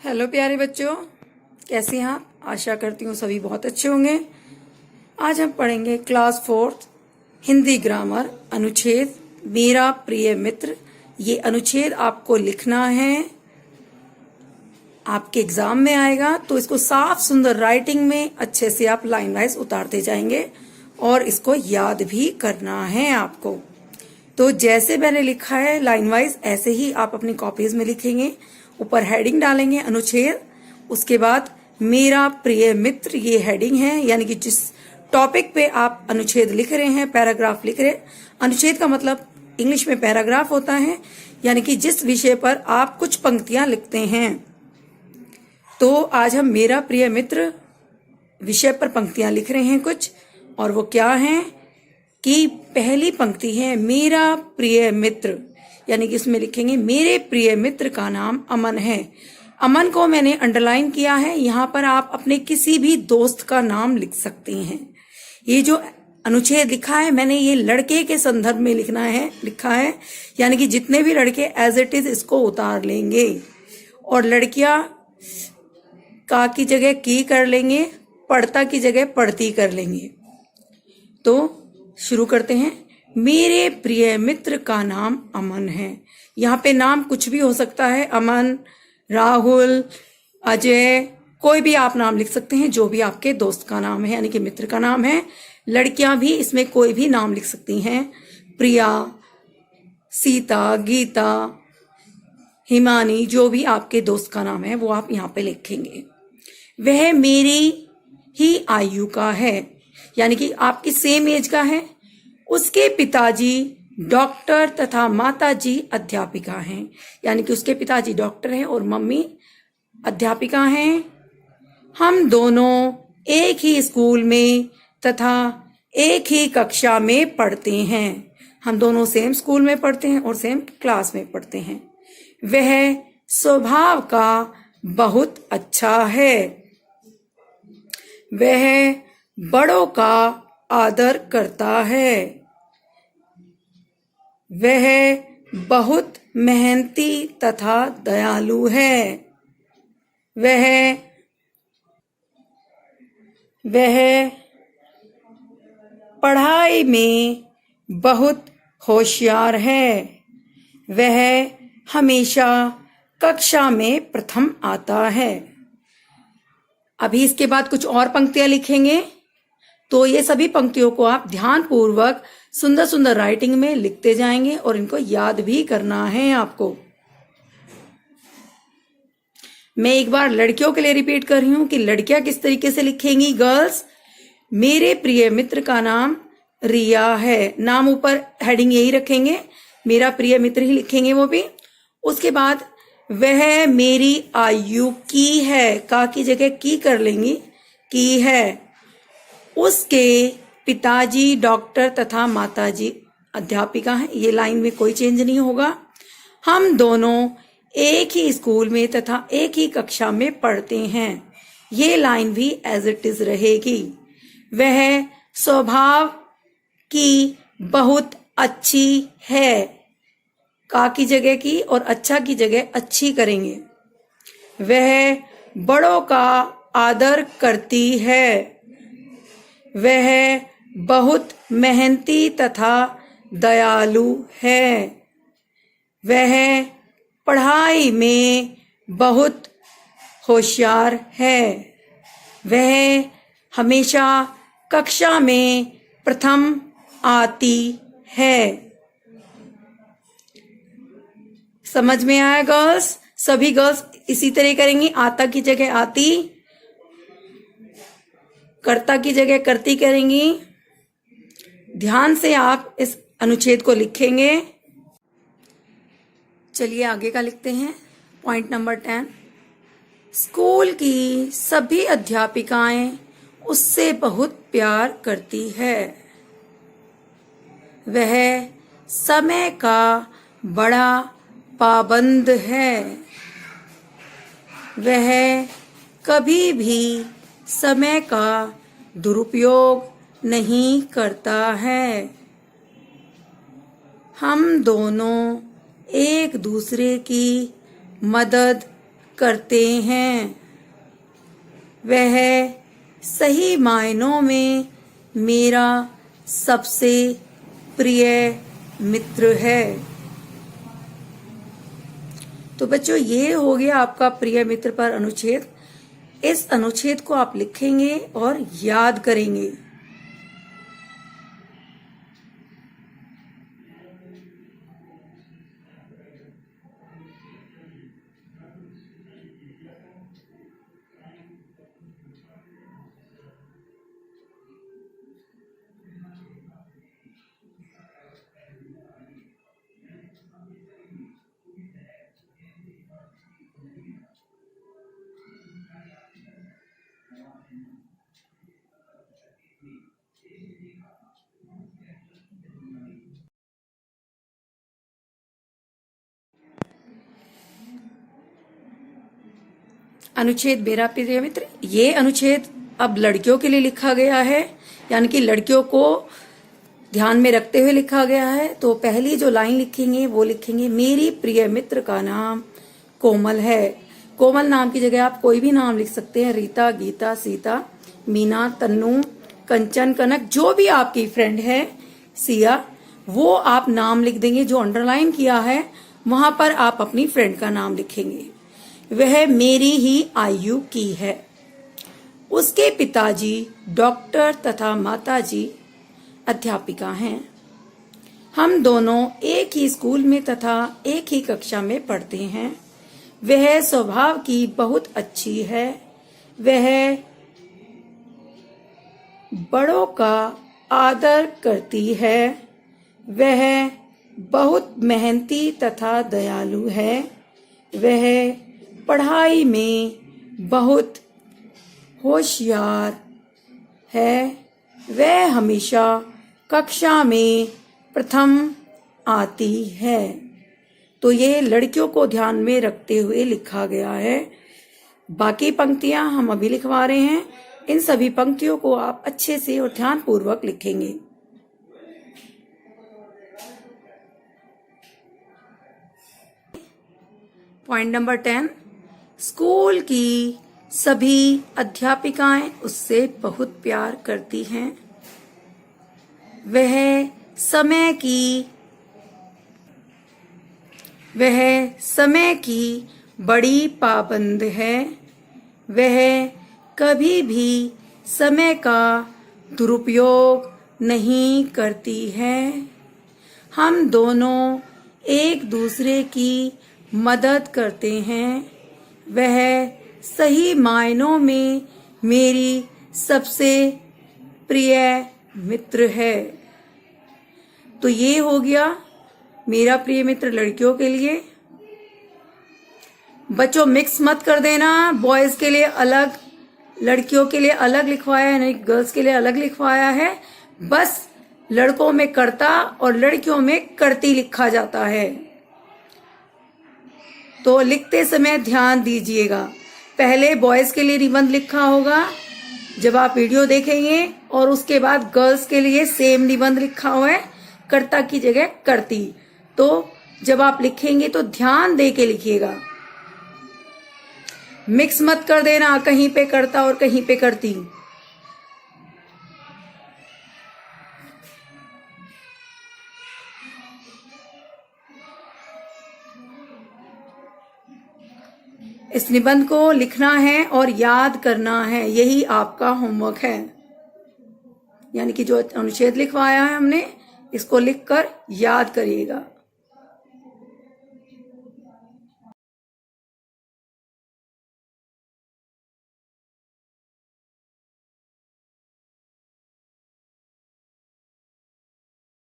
Hello प्यारे बच्चों, कैसे हैं आप? आशा करती हूँ सभी बहुत अच्छे होंगे। आज हम पढ़ेंगे क्लास 4 हिंदी ग्रामर अनुच्छेद मेरा प्रिय मित्र। ये अनुच्छेद आपको लिखना है, आपके एग्जाम में आएगा, तो इसको साफ सुंदर राइटिंग में अच्छे से आप लाइन वाइज उतारते जाएंगे और इसको याद भी करना है आपको। तो जैसे मैंने लिखा है लाइन वाइज, ऐसे ही आप अपनी कॉपीज में लिखेंगे। ऊपर हेडिंग डालेंगे अनुच्छेद, उसके बाद मेरा प्रिय मित्र ये हेडिंग है, यानी कि जिस टॉपिक पे आप अनुच्छेद लिख रहे हैं, पैराग्राफ लिख रहे हैं। अनुच्छेद का मतलब इंग्लिश में पैराग्राफ होता है, यानी कि जिस विषय पर आप कुछ पंक्तियां लिखते हैं। तो आज हम मेरा प्रिय मित्र विषय पर पंक्तियां लिख रहे हैं कुछ, और वो क्या हैं कि पहली पंक्ति है मेरा प्रिय मित्र, यानी कि इसमें लिखेंगे मेरे प्रिय मित्र का नाम अमन है। अमन को मैंने अंडरलाइन किया है, यहाँ पर आप अपने किसी भी दोस्त का नाम लिख सकते हैं। ये जो अनुच्छेद लिखा है मैंने, ये लड़के के संदर्भ में लिखा है, यानी कि जितने भी लड़के एज इट इज इसको उतार लेंगे, और लड़कियां का की जगह की कर लेंगे, पढ़ता की जगह पढ़ती कर लेंगे। तो शुरू करते हैं। मेरे प्रिय मित्र का नाम अमन है। यहाँ पे नाम कुछ भी हो सकता है, अमन, राहुल, अजय, कोई भी आप नाम लिख सकते हैं, जो भी आपके दोस्त का नाम है, यानी कि मित्र का नाम है। लड़कियां भी इसमें कोई भी नाम लिख सकती हैं, प्रिया, सीता, गीता, हिमानी, जो भी आपके दोस्त का नाम है वो आप यहाँ पे लिखेंगे। वह मेरी ही आयु का है, यानी कि आपकी सेम एज का है। उसके पिताजी डॉक्टर तथा माताजी अध्यापिका हैं, यानी कि उसके पिताजी डॉक्टर हैं और मम्मी अध्यापिका हैं। हम दोनों एक ही स्कूल में तथा एक ही कक्षा में पढ़ते हैं। हम दोनों सेम स्कूल में पढ़ते हैं और सेम क्लास में पढ़ते हैं। वह स्वभाव का बहुत अच्छा है। वह बड़ों का आदर करता है। वह बहुत मेहनती तथा दयालु है। वह पढ़ाई में बहुत होशियार है। वह हमेशा कक्षा में प्रथम आता है। अभी इसके बाद कुछ और पंक्तियां लिखेंगे, तो ये सभी पंक्तियों को आप ध्यानपूर्वक सुंदर सुंदर राइटिंग में लिखते जाएंगे और इनको याद भी करना है आपको। मैं एक बार लड़कियों के लिए रिपीट कर रही हूं कि लड़कियां किस तरीके से लिखेंगी। गर्ल्स, मेरे प्रिय मित्र का नाम रिया है। नाम ऊपर हेडिंग यही रखेंगे, मेरा प्रिय मित्र ही लिखेंगे वो भी। उसके बाद वह मेरी आयु की है, का की जगह की कर लेंगी, की है। उसके पिताजी डॉक्टर तथा माताजी अध्यापिका हैं, ये लाइन में कोई चेंज नहीं होगा। हम दोनों एक ही स्कूल में तथा एक ही कक्षा में पढ़ते हैं, ये लाइन भी एज इट इज रहेगी। वह स्वभाव की बहुत अच्छी है, का की जगह की और अच्छा की जगह अच्छी करेंगे। वह बड़ों का आदर करती है। वह बहुत मेहनती तथा दयालु है। वह पढ़ाई में बहुत होशियार है। वह हमेशा कक्षा में प्रथम आती है। समझ में आया गर्ल्स? सभी गर्ल्स इसी तरह करेंगी, आता की जगह आती, कर्ता की जगह करती करेंगी। ध्यान से आप इस अनुच्छेद को लिखेंगे। चलिए आगे का लिखते हैं। Point number 10। स्कूल की सभी अध्यापिकाएं उससे बहुत प्यार करती है। वह समय का बड़ा पाबंद है। वह कभी भी समय का दुरुपयोग नहीं करता है। हम दोनों एक दूसरे की मदद करते हैं। वह सही मायनों में मेरा सबसे प्रिय मित्र है। तो बच्चों, ये हो गया आपका प्रिय मित्र पर अनुच्छेद। इस अनुच्छेद को आप लिखेंगे और याद करेंगे। अनुच्छेद मेरा प्रिय मित्र, ये अनुच्छेद अब लड़कियों के लिए लिखा गया है, यानी कि लड़कियों को ध्यान में रखते हुए लिखा गया है। तो पहली जो लाइन लिखेंगे वो लिखेंगे, मेरी प्रिय मित्र का नाम कोमल है। कोमल नाम की जगह आप कोई भी नाम लिख सकते हैं, रीता, गीता, सीता, मीना, तन्नू, कंचन, कनक, जो भी आपकी फ्रेंड है, सिया, वो आप नाम लिख देंगे। जो अंडरलाइन किया है वहां पर आप अपनी फ्रेंड का नाम लिखेंगे। वह मेरी ही आयु की है। उसके पिताजी डॉक्टर तथा माताजी अध्यापिका हैं। हम दोनों एक ही स्कूल में तथा एक ही कक्षा में पढ़ते हैं। वह स्वभाव की बहुत अच्छी है। वह बड़ों का आदर करती है। वह बहुत मेहनती तथा दयालु है। वह पढ़ाई में बहुत होशियार है। वह हमेशा कक्षा में प्रथम आती है। तो ये लड़कियों को ध्यान में रखते हुए लिखा गया है। बाकी पंक्तियां हम अभी लिखवा रहे हैं। इन सभी पंक्तियों को आप अच्छे से और ध्यानपूर्वक लिखेंगे। पॉइंट नंबर 10, स्कूल की सभी अध्यापिकाएं उससे बहुत प्यार करती हैं। वह समय की बड़ी पाबंद है। वह कभी भी समय का दुरुपयोग नहीं करती है। हम दोनों एक दूसरे की मदद करते हैं। वह सही मायनों में मेरी सबसे प्रिय मित्र है। तो ये हो गया मेरा प्रिय मित्र लड़कियों के लिए। बच्चों, मिक्स मत कर देना। बॉयज के लिए अलग, लड़कियों के लिए अलग लिखवाया है, नहीं गर्ल्स के लिए अलग लिखवाया है। बस लड़कों में कर्ता और लड़कियों में करती लिखा जाता है। तो लिखते समय ध्यान दीजिएगा। पहले बॉयज के लिए निबंध लिखा होगा जब आप वीडियो देखेंगे, और उसके बाद गर्ल्स के लिए सेम निबंध लिखा हुआ है, कर्ता की जगह करती। तो जब आप लिखेंगे तो ध्यान दे के लिखिएगा, मिक्स मत कर देना, कहीं पे कर्ता और कहीं पे करती। इस निबंध को लिखना है और याद करना है, यही आपका होमवर्क है। यानी कि जो अनुच्छेद लिखवाया है हमने, इसको लिखकर याद करिएगा।